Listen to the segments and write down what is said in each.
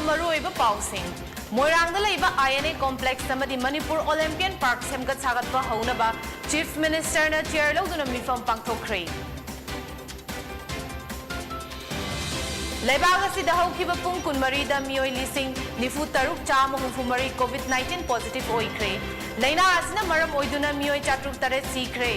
मरुओइब पाउसिंग मोइरांग लैब INA complex Manipur Olympian park सेमगत सागत हौनबा चीफ मिनिस्टर चेयर लौदुना मिफम पांगथोखरे लेबाग असिदा हौखिबा पुंग कुनमरीदा मियोइ लिसिंग निफु तरुक चाम हुफुमरी कोविड-19 पॉजिटिव ओइख्रे लैना आसिना मरम ओइदुना मियोइ चातुक तरेत सीख्रे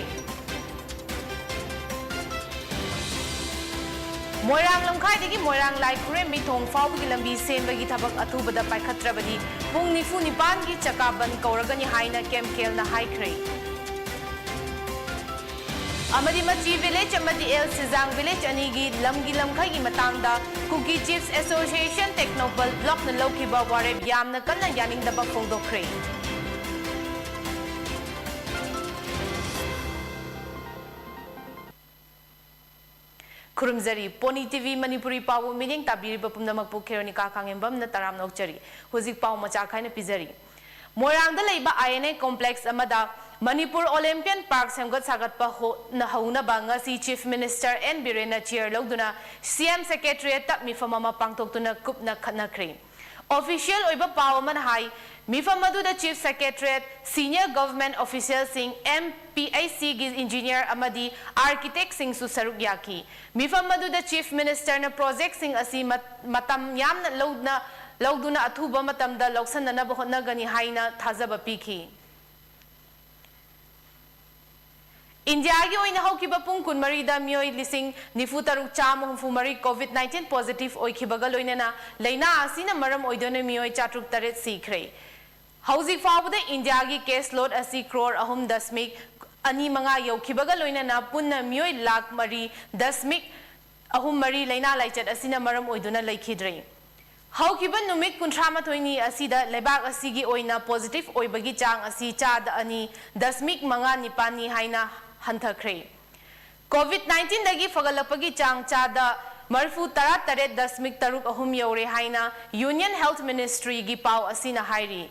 मोइरांग लमखाइदगी मोइरांग लाइखुरेम बिथोंग फाउबगी लंबी सेमबगी थबक अथुबदा पाइखत्रबदी पुंग निफु निपान की चकाबन कौरगनी हाइना केमकेलना हाइख्रे अमदी मची विलेज अमदी एल सिजांग विलेज अनिगी लमगी लमखाइगी मतांगदा Kuki chiefs association Tengnoupal block न लौखिबा वारेब यामना कन्ना यानिंगदबा फोंदोखरे खुरुमजरी पोनी टीवी मणिपुरी पाव मीनिंग ताबीरिबा पुमनमकपु खेरोनिका खांगेंबम न तराम नोकचरी हुजिक पाव मचा खाइना पिजरी मोइरांगदा लैबा INA कॉम्प्लेक्स अमदा मणिपुर ओलंपियन पार्क सेमगत सागतपा हौनबा ngasi chief minister N Biren chair लौदुना CM सेक्रेटरीट ता मिफम अमा पांगथोक्तुना कुपना खनखरे ऑफिशियल ओइबा पाव मन हाई मिफम मदुदा chief secretariat senior government official Singh MPAC गी इंजीनियर अमदी आर्किटेक्ट सिंह सु सरुक याकी मिफम मदुदा चीफ मिनिस्टर न प्रोजेक्ट सिंह असी मतम यामना लौदुना अथुबा मतमदा लौसनना होनगनी हाइना थाजबा पीखी इंडिया की ओइना हौकिबा पुंग कुनमरीदा मियोइ लिसिंग निफु तरुक चाम हुफुमरी कोविड-19 पॉजिटिव ओइखिबगा लोइनना लैना आसिना मरम ओइदोने मियोइ चातुक तरेत सीख्रे हौजिक फावबदा इंडिया की केस लोड असी क्रोर अहुम दशमिक अनि मंगा यौखिबगा लोइनना पुन्ना मियोइ लाख मरी दशमिक अहुम मरी लैना लाइचत असिना मरम ओइदोना लैखिद्रे हौखिबा नुमित 38 असिदा लेबाक असिगी ओइना पॉजिटिव ओइबगी चांग असी चाद अनि दशमिक मंगा निपानी हाइना हंथखरे कोविड-19 दगी फगलपगी चांग चादा मरफू तरा तरेत दशमिक तरुक अहुम यौरे हाइना यूनियन हेल्थ मिनिस्ट्री की पाव असिना हाइरी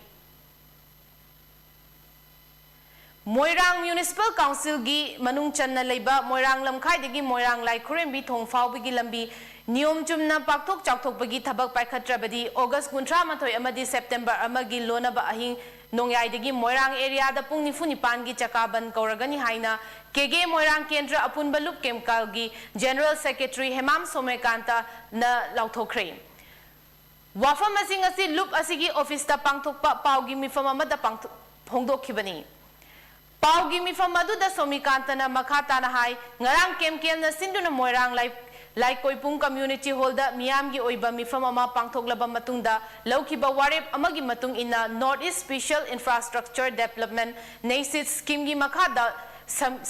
मोइरांग म्युनिसिपल काउंसिल की मनुंग चन्ना लैबा मोइरांग लमखाइदगी मोइरांग लाइखुरेंबी थोंगफावबगी लंबी नियम चुमना पाक्थोक चाक्थोकबगी थबक पाइखत्रबदी अगस्त 19 अमदी सेप्टेम्बर अमगी लोनबा अहिंग नोंयाइदगी मोइरांग एरिया दा पुंग निफु निपान की चकाबन कौरगनी हाइना केगे मोइरांग केंद्र अपुनबा लुप केमिकल की जनरल सेक्रेटरी हेमाम सोमेकांता न लाउथोखरे वाफम असिंग असि लुप असिगी ऑफिस ता पांगथोकपा पावगी मिफम अमदा फोंगदोखिबनी पावगी मिफम अदुदा सोमिकांतना मखाताना हाई ngarang केमकेल न सिंदुना मोइरांग लाइकोइपुंग कम्युनिटी हॉल दा मियाम की ओइबा मिफम अमा पांगथोकलबा मतुंगदा लौखिबा वारेप अमगी मतुंग इना North East special infrastructure development नेसिट स्कीम की मखादा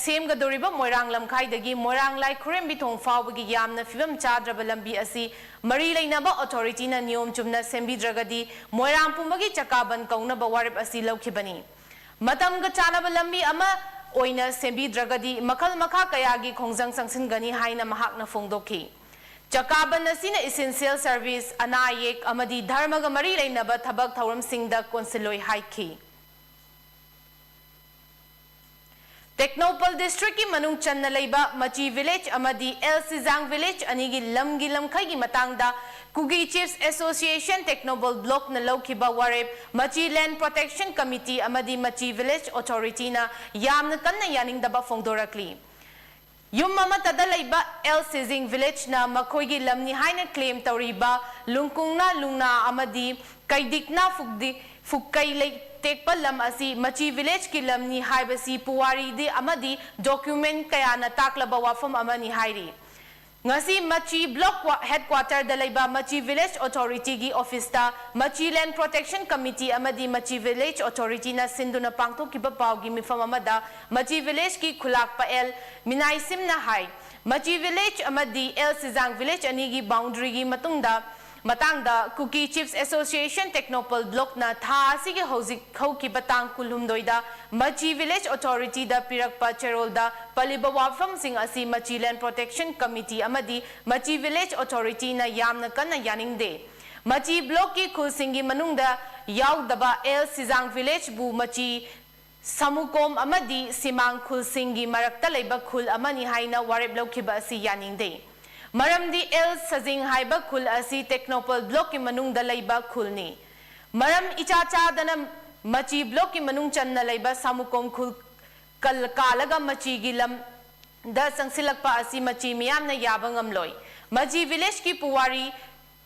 सेमगदोरिबा मोइरांग लमखाइदगी मोइरांग लाइखुरेम बिथोंग फावबगी यामना फिवम चाद्रबा लंबी असि मरी लैनबा अथॉरिटीना नियम चुमना सेमबिद्रगदी मोइरांग पुंबगी चकाबन कौनबा वारेप असि लौखिबनी मतमगा चानबा लंबी अमा ओइना सेमबिद्रगदी मखल मखा कयागी खोंजंग संगसिनगनी हाइना महाकना फोंगदोखी चकाबन असिना एसेंशियल सर्विस अनायेक अमदी धर्मगा मरी लैनबा थबक थौरमसिंगदा कोंसिलोय हाइखी टेक्नोपल डिस्ट्रिक्ट की मनुंग चन्ना लैबा मची विलेज अमदी एल सिजांग विलेज अनिगी लमगी लमखाइगी मतांगदा कुगी चीफ्स एसोसिएशन टेक्नोबल ब्लॉक न लौखिबा वारेब मची लैंड प्रोटेक्शन कमिटी अमदी मची विलेज अथॉरिटी ना यामना कन्ना यानिंगदबा फोंगदोरकली युम अमतदा लैबा एल सिजिंग विलेज ना मखोइगी लमनी हाइना क्लेम तौरिबा लुंगकुंगना लुंगना अमदी कैदिकना फुक्कै लै टेकपा लम असी मची विलेज की लमनी हाइबसी पुवारी दि अमदी document कयाना ताकलबा वाफम अमनी हाइरी ngasi machi block headquarter da laiba machi village authority gi office ta machi land protection committee amadi machi village authority na sinduna pangthok ki ba paw gi mifam amada machi village ki khulak pa el minaisim na hai machi village amadi el sizang village ani gi boundary gi matangda kuki chiefs association technopal block na tha asi gi hozik khau ki batang kulhum doida machi village authority da pirakpa cherol da paliba wafam sing asi machi land protection committee amadi machi village authority na yamna kana yaningde machi block ki khul singi manungda yaudaba el sizang village bu machi samukom amadi simang khul singi marakta leiba khul amani haina warep lokhiba asi yaningde मरमदी L Sijang हाइबा खुल असी टेक्नोपल block की मनुंग the लैबा खुलनी मरम इचा चादना मची block की मनुंग चन्ना लैबा सामुकोम खुल कल कालगा मची गिलम द संगसिलकपा असी मची मियाम न याबा ngamloi मची विलेज की पुवारी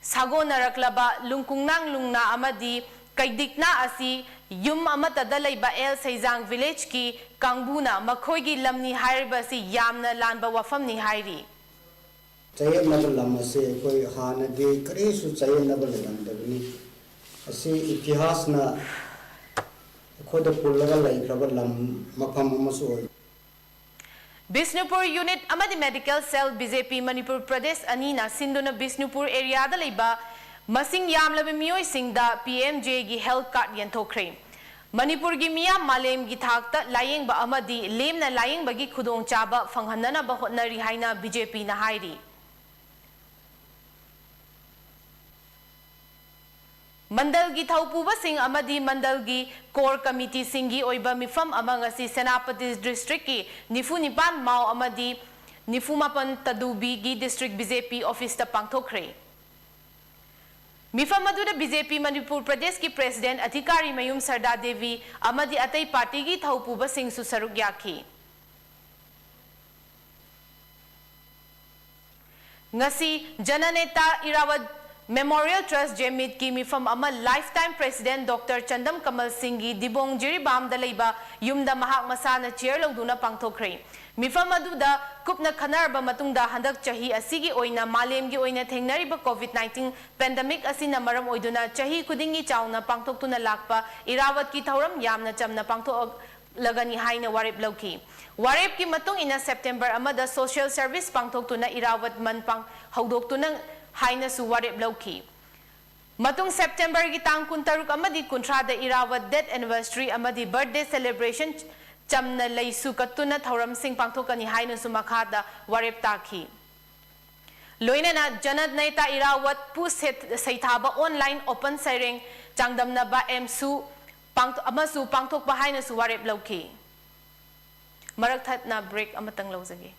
सागो नरकलबा लुंकुंगनांग लुंगना अमदी कैदिकना असी युम अमतदा लैबा एल सैजांग विलेज की कांगबुना मखोगी लमनी हाइरबसी यामना लानबा वफमनी हाइरी चाहिए नबल लम्मा से कोई हान दे करे सु चाहिए नबल लंदबनी असे इतिहास ना खुद पुलगा लाइक्रबा लम मफम मसो बिष्णुपुर यूनिट अमदी medical cell BJP Manipur Pradesh अनीना सिंधुना बिष्णुपुर एरिया दा लैबा मसिंग यामलबे मियोय सिंगदा पीएमजे गी हेल्थ कार्ड यंथोख्रे मणिपुर गी मिया मालेम गी थाकता लायेंगबा अमदी लेमना लायेंगबगी खुदोंग चाबा फंगहनना होटनरी हाइना बीजेपी ना हाइरी मंडल की थौपुबा सिंह अमदी मंडल की कोर कमिटी सिंगी ओइबा मिफम अमंगसी सेनापति डिस्ट्रिक्ट की निफु निपान माओ अमदी निफु मापन तदुबी की डिस्ट्रिक्ट बीजेपी ऑफिस ता पांगथोखरे मिफम अदुदा बीजेपी मणिपुर प्रदेश की प्रेसिडेंट अधिकारी मयूम सरदा देवी अमदी अतई पार्टी की थौपुबा सिंह सु सरुक याखी ngasi jananeta irawat memorial trust जेमित की मिफम अमल life time president doctor Chandam Kamal Singh की दिबोंग जिरीबाम द लैबा युमदा महाक मसाना चेयर लौदुना पांगथोखरे मिफम अदुदा कुपना खनरबा मतुंगदा हंदक चही असिगी ओइना मालेम गी ओइना थेंगनरिबा कोविड-19 पेंडेमिक असिना मरम ओइदुना चही खुदिंगी चाउना पांगथोक्तुना लाकपा इरावत की थौरम यामना चमना पांगथोक लगनी हाइना वारेप लौकी वारेप की मतुंग इना सेप्टेम्बर अमदा सोशल सर्विस पांगथोक्तुना इरावत मन पांग हौदोक्तुना हाइना सुवारेप लौकी मतुंग सेप्टेम्बर की तांग कुंतरुक अमदी कुंथ्रादा इरावत डेथ एनिवर्सरी अमदी बर्थडे सेलिब्रेशन चमना लैसु कत्तुना थौरम सिंह पांगथोकनी हाइना सुमखादा वारेप ताखी लोइनना जनद नेता इरावत पु सैथाबा ऑनलाइन ओपन सैरेंग चांगदमनबा एमसु अमसु पांगथोकबा हाइना सुवारेप लौकी मरक थतना ब्रेक अमतंग लौजगे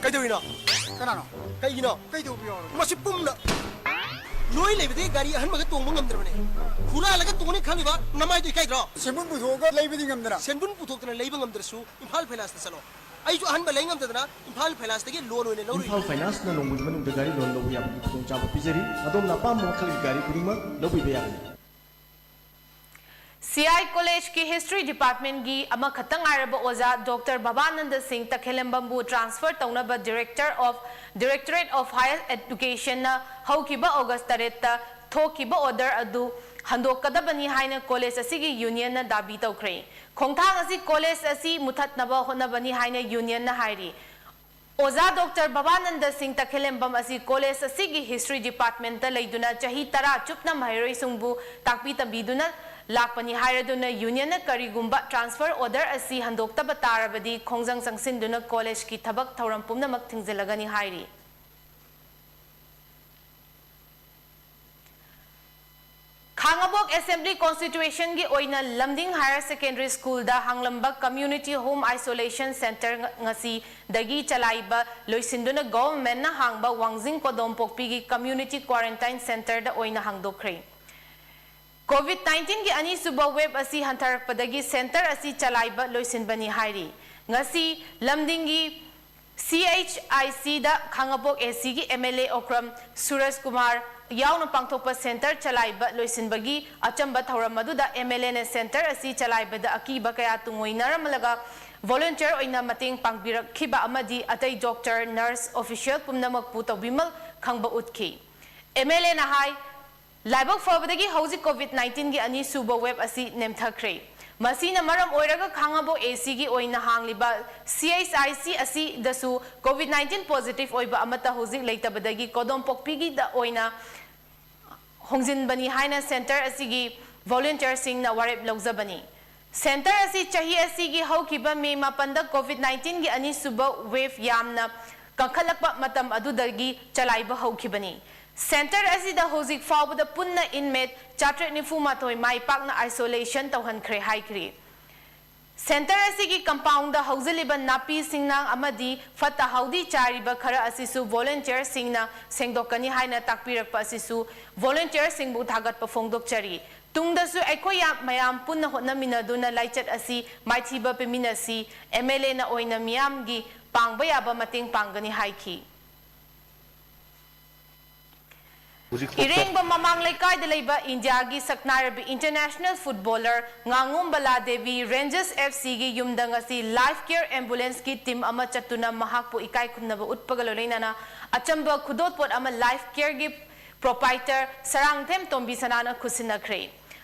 कईदोइनो कनानो कईगिनो कईदोबियो मसि पुमना लोई लेबदे गाड़ी अहन मगे तोंग ngamdrबने खुला लगे तोंगने खानिबा नमाय दु काइद्रो सेबुन बुथोगा लैबदि ngamdरा सेनबुन पुथोक्तना लैब ngamद्रसु इम्फाल फाइनान्स ता चलो आइजु अहन बा लैंगमदना इम्फाल फाइनान्स तगे लोन ओइने लौरि इम्फाल फाइनान्स ना नोंगुन मनुंग गाड़ी लोन लौबि याबनि खुदों चाबा पिजरी अदोम ना पाम मखल गाड़ी खुदिंगमा लौबि बेयागनि सीआई कॉलेज की हिस्ट्री डिपार्टमेंट की अमा खतंग आरब ओजा डॉक्टर भवानंद सिंह तखेलंबंबु ट्रांसफर तौनब डायरेक्टरेट ऑफ हायर एजुकेशन हौकिबा अगस्त 8 थोकिबा ऑर्डर अदु हंदोकदबनी हाइना कॉलेज असिगी यूनियन ना दाबी तौखरे खोंथांग असि कॉलेज असि मुथतनबा होनबनी हाइना यूनियन ना हाइरी ओजा डॉक्टर भवानंद सिंह तखेलंबम असि कॉलेज असिगी हिस्ट्री डिपार्टमेंट लैदुना चाही 10 चुपना महरोई सुंगबु ताकपी तबीदुना लापनी हायरदुना यूनियन करीगुंबा ट्रांसफर ऑर्डर असी हंदोक्तब तारबदी खोंजंग संगसिनदुना कॉलेज की थबक थौरम पुमनमक थिंगजलगनी हायरी खांगबोक असेंबली कॉन्स्टिट्यूशन की ओइना लमदिंग हायर सेकेंडरी स्कूल दा हांगलंबा community home isolation centre ngasi दगी चलाइबा लोइसिंदुना गवर्नमेंट ना हांगबा वांगजिंग कोदोम पोकपी की कम्युनिटी क्वारंटाइन सेंटर दा ओइना हांगदोखरे कोविड-19 की अनी सुबह वेब असी हंथरपदगी सेंटर असी चलाइबा लोइसिनबनी हाइरी ngasi लमदिंगी CHIC दा खांगबोक AC की MLA Okram Suraj Kumar याउन पांगथोप centre चलाइबा लोइसिनबगी अचंबा थौरम मदुदा MLA ने सेंटर असी चलाइबदा अकीबा कया तुंगोइनरमलगा वॉलंटियर ओइना मतेंग पांगबिरखिबा अमदी अतै डॉक्टर नर्स ऑफिशियल पुमनमक पु तौबिमल खंगबा उतखी MLA ना हाई लाइबक फबदगी हौजिक कोविड-19 की अनी सुबह वेब असी नेमथखरे मसीना मरम ओइरगा खांगबो AC की ओइना हांगलिबा CHIC असी दसु कोविड-19 पॉजिटिव ओइबा अमता हौजिक लेतबदगी कोदोम पोकपीगी दा ओइना होंजिनबनी हाइना सेंटर असी की वॉलंटियर सिंह ना वारेप लौजबनी सेंटर असी चाही असी की हौकिबा मे मापंदा कोविड-19 की अनी सुबह वेव यामना कंखलकपा मतम अदुदगी चलाइबा हौकिबनी सेंटर असिदा होजिक फाउबदा पुन्ना इनमेट 494 माई पाकना आइसोलेशन तौहनख्रे हाइख्री सेंटर असिगी कंपाउंड हौजलिबा नापी सिंगनांग अमदी फत्ता हौदी चारिबा खरा असिसु वॉलंटियर सिंगना सेंगदोकनी हाइना ताकपिरकपा असिसु वॉलंटियर सिंगबु थागतपा फोंगदोकचरी तुंगदसु एकोय मयाम पुन्ना होटनमिनदुना लाइचत असि माइथिबा पेमिनसी एमएलए ना ओइना मियामगी पांगबा याबा मतेंग पांगनी हाइखी इरेंगबा ममांग लेकायदा लेबा इंडिया की सकनारबी international footballer ngangung baladevi rangers fc की युमदंग असि लाइफ केयर एम्बुलेंस की टीम अमा चतुना महाकपु इकाई खुनबा उत्पगलो लेनाना अचंबा खुदोतपोट अमा लाइफ केयर की प्रोपाइटर सरांगथेम तोंबी सनाना खुसिनखरे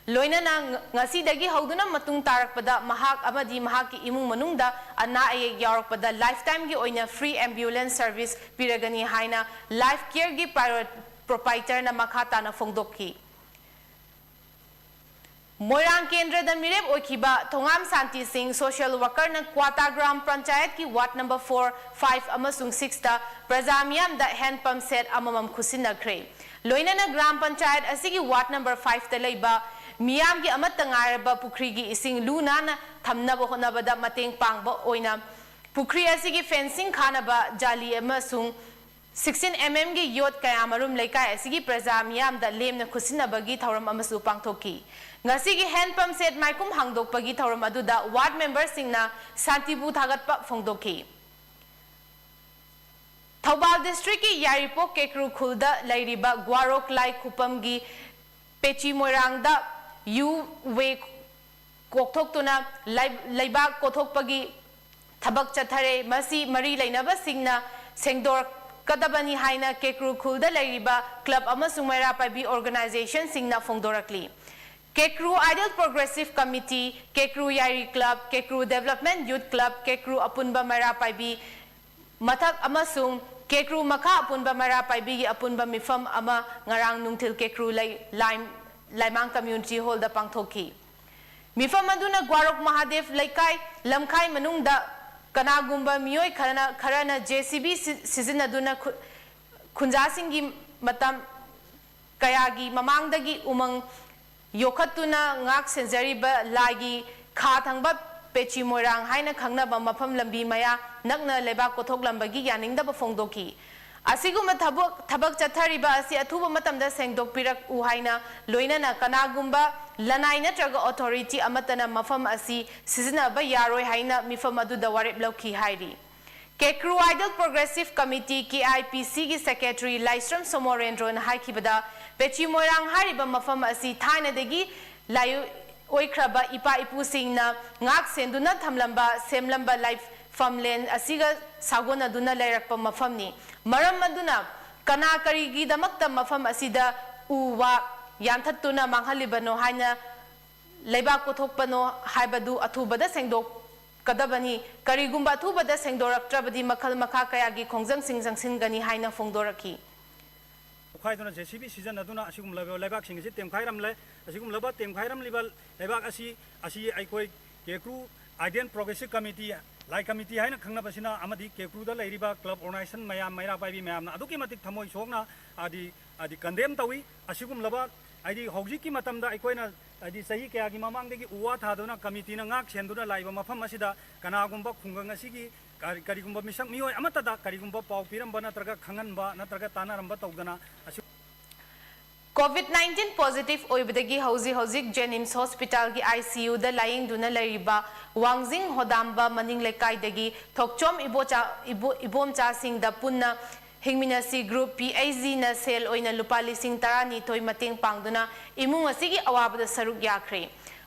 लोइनाना ngasiदगी हौदुना मतुंग तारकपदा महाक अमदी महाक की इमुंग मनुंगदा अना अये यारकपदा लाइफ टाइम की ओइना फ्री एम्बुलेंस सर्विस पिरगनी हाइना लाइफ केयर की प्रोपाइटर ना मखाता ना फोंगदोकी मोइरांग केंद्र द मिरेब ओखिबा थोंगाम शांति सिंह सोशल वर्कर ना क्वाता ग्राम पंचायत की वार्ड नंबर 4, 5 अमसुंग 6 ता प्रजामियम द हैंड पंप सेट अममम खुसिनखरे लोइनाना ग्राम पंचायत असिगी वार्ड नंबर 5 ता लेबा मियाम की अमत तंगारबा पुखरी की इसिंग लूनाना थमनबा होनबदा मतेंग पांगबा ओइना पुखरी असिगी फेंसिंग खानबा जाली अमसुंग 16 mm की योट कयामरुम लेकाय असिगी प्रजा मियाम द लेमना खुसिनबगी थौरम अमसु पांगथोकी ngasiगी हैंड पंप सेट माइकुम हांगदोकपगी थौरम अदुदा वार्ड मेंबर सिंगना शांतिबु थागतपा फोंगदोकी थौबाल डिस्ट्रिक्ट की यारिपो केक्रू खुलदा लैरिबा ग्वारोक लाई खुपम की पेची मोइरांगदा यू वे कोकथोक्तुना लैबा कोथोकपगी थबक चथरे मसी मरी लैनबा सिंगना सेंगदोर कदबनी हाइना केक्रू खुलदा लैरिबा क्लब अमसुंग मैरा पाइबी ऑर्गेनाइजेशन सिंगना फोंगदोरकली Kekru idol progressive committee Kekru यारी club Kekru development youth club Kekru अपुनबा मैरा पाइबी मथक अमसुंग केक्रू मखा अपुनबा मैरा पाइबी की अपुनबा मिफम अमा ngarang nungthil केक्रू लाइमांग कम्युनिटी हॉल दा पांगथोकी मिफम अदुना ग्वारोक महादेव लेकाय लमखाई मनुंगदा कनागुंबा मियोय खरना जेसीबी सिजिनदुना खुंजासिंगी मतम कयागी ममांगदगी उमंग योखतुना ngak senjariba लागी खा थंगबा पेची मोइरांग हाइना खंगनबा मफम लंबी मया नकना लेबा कोथोक लंबगी यानिंगदबा फोंगदोकी असिगुम थबक चथरिबा असि अथुबा मतमदा सेंगदोक पिरक उ हाइना लोइनाना कनागुंबा लनाई नत्रगा अथॉरिटी अमतना मफम असि सिजनबा यारोय हाइना मिफम अदुदा वारेप लौखी हाइरी केक्रू आइडल प्रोग्रेसिव कमिटी की आईपीसी की सेक्रेटरी लाइस्रम सोमोरेंद्रोन हाइखिबदा पेची मोइरांग हारिबा मफम असि थाइनादगी लायु ओइख्रबा इपा इपुसिंगना ngak senduna thamlamba semlamba life farmland asiga sagona duna lerakpa mafamni maram maduna kana karigi damakta mafam asida uwa yanthatuna manghalibano haina leiba kothokpano haibadu athubada sengdok kadabani karigumba athubada sengdoraktrabadi makhal makha kayagi khongjang singjangsingani haina phongdoraki खाइदुना JCB season अदुना असिगुम लेबाक सिंग टेम खाइरम ले असिगुम लबा टेम खाइरम label लेबाक असी आइकोय केक्रू आइडेन progressive committee लाई committee हाइना खंगना बसिना अमदी केक्रू दा लेरिबा क्लब ऑर्गेनाइजेशन मयाम मैरा पाइबी मयाम अदुकी मतिक थमोय सोगना आदि कंडेम तवी असिगुम लबा आदि हौजी की मतमदा आइकोयना आदि सही कया की ममांगदगी उवा थादुना कमिटी ना ngak सेंदुना लाइबा मफम असिदा कनागुम्बा खुंगंग असिगी करिगुम्बा मिसक मियोय अमतदा करिगुम्बा पाउ पिरंबा नत्रगा खंगनबा नत्रगा तानारंबा तौदना COVID-19 पॉजिटिव ओइबदगी हौजिक जेनिम्स हॉस्पिटल की ICU दा लाइंगदुना लरिबा वांगजिंग होदाम्बा मनिंग लेकाइदगी थोकचोम इबोमचा सिंह दा पुन्ना हिंगमिनासी ग्रुप PAG ना सेल ओइना लुपा लिसिंग 12 मतेंग पांगदुना इमुंग असिगी अवाबदा सरुक याखरे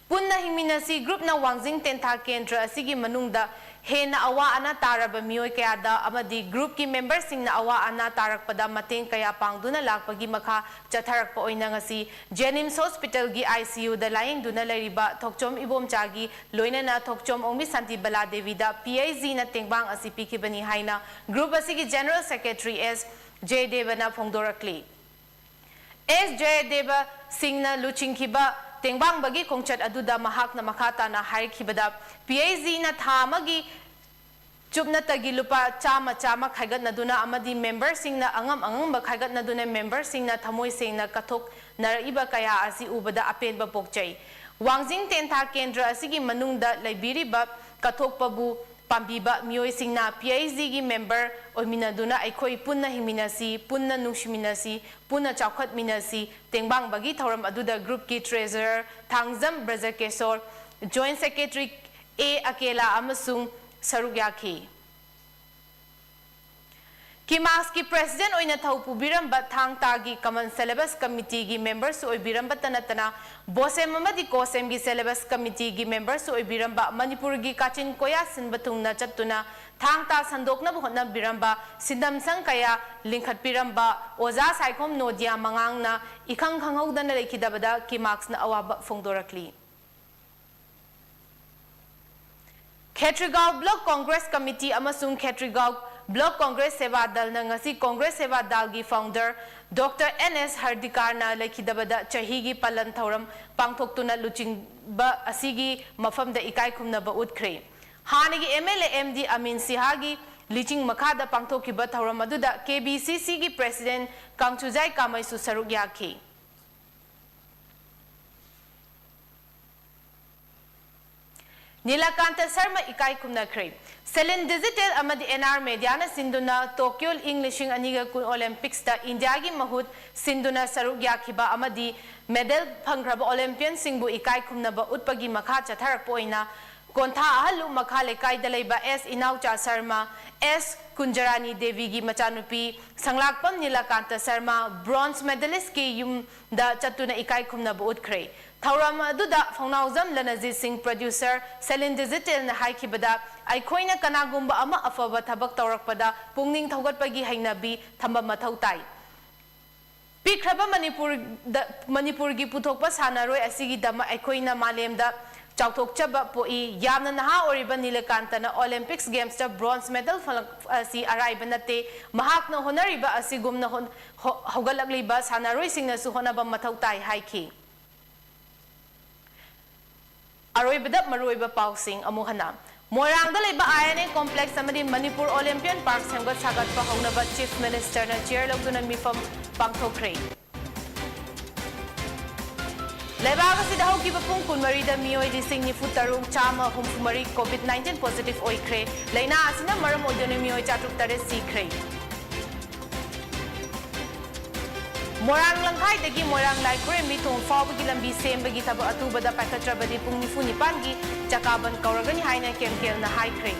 पुन्ना हिंगमिनासी ग्रुप ना वांगजिंग तेंथा केंद्र असिगी मनुंगदा हेना अवा अना तारबा मियोय कयादा अमदी ग्रुप की मेंबर सिंगना अवा अना तारकपदा मतेंग कया पांगदुना लाकपगी मखा चथरकपा ओइना ngasi जेनिम्स हॉस्पिटल की ICU दा लाइंगदुना लरिबा थोकचोम इबोमचागी लोइनाना थोकचोम ओंगमी शांति बला देवीदा PAG ना तेंगबांग असि पिखिबनी हाइना ग्रुप असिगी जनरल सेक्रेटरी S J देवना फोंगदोरकली S J देव सिंगना लुचिंखिबा तेंगबांग बगी खोंचत अदुदा महाकना मखाताना हाइखिबदा PAG ना थामगी चुपनतगी लुपा चामा खाइगतनदुना अमदी मेंबर सिंगना अंगम खाइगतनदुना मेंबर सिंगना थमोय सिंगना कथोक नरइबा कया असि उबदा अपेनबा पोकचै Wangjing Tentha Kendra asigi manungda laibiriba kathokpabu pambiba mioisingna PhD gi member oiminaduna aikoi punna himinasi punna nungsiminasi punna chawkhat minasi tengbang bagi thoram aduda group ki treasurer Thangjam Brajakesor joint secretary A Akela amasung saruk yakhi Kimas ki president oina thau pubiramba thangta gi common syllabus committee gi members oibiramba tanatana bosem amadi kosem gi syllabus committee gi members oibiramba manipur gi kachin koya sinbatungna chatuna thangta sandokna bhotna biramba sindam sang kaya lingkhat piramba oza saikhom nodia mangangna ikhang khanghaudana lekhidabada kimax na awaba phongdorakli Khetrigao Block Congress Committee amasung Khetrigao Block Congress Seva Dal na ngasi Congress Seva Dal gi founder Dr. NS Hardikar na lekhidabada chahi gi palan thoram pangthoktuna luchingba asigi mafamda ikai khumna ba utkhre hanigi MLA MD Amin Sihagi liching makhada pangthokiba thoram aduda KBCC gi president Kangchujai Kamaisu saruk yakhi Nilakanta Sarma ikai kumna kre Selin Digital amadi NR Media na sinduna Tokyo Englishing aniga kun Olympics ta India gi mahut sinduna saruk yakhiba amadi medal phangraba Olympian singbu ikai kumna ba utpagi makha chatharak poina kontha ahalu makha lekai dalaiba S Inaucha Sarma S Kunjarani Devi gi machanupi sanglakpam Nilakanta Sarma bronze medalist ki yum da chatuna ikai kumna ba utkre Thauram aduda Phongnaujam Lanajit Singh producer Selin Digital na haikibada aikoina kanagumba ama afaba thabak tawrakpada pungning thaugatpagi hainabi thamba mathau tai Pikraba Manipur gi puthokpa sanaroi asigi dama aikoina malemda chawthokchaba poi yamna naha oriba Nilakanta na Olympics Games ta bronze medal asi araiba nate mahakna honariba asigumna hogalakliba sanaroi singna su honaba mathau tai haiki Aroibada Maroiba Pausing Amuhana. Morang the Leba INA complex amadi Manipur Olympian Park Samgat Sagat Pahaunaba Chief Minister na Chair Laguna Mifam Pangthokre. Lebaga Sidaho Kibapung Kunmarida Mio di Sing Nifutarung Chama Humfumari COVID-19 positive oikre. Laina Asina Maram Odonimio Chatuk Tare Sikre. Morang Langkai dagi Morang Laikure mitong fawbagi lambi sembagi tabo atubada pakatrabadi pung nifu nipangi chakaban kauragani haina kemkel na haikre.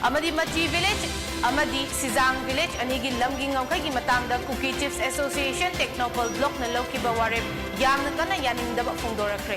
Amadi Machi Village, Amadi Sizang Village, anigi lamgi ngangkai gi matangda Cookie Chiefs Association Technopol Block na Loki Bawareb yam na kana yaning daba phongdora kre.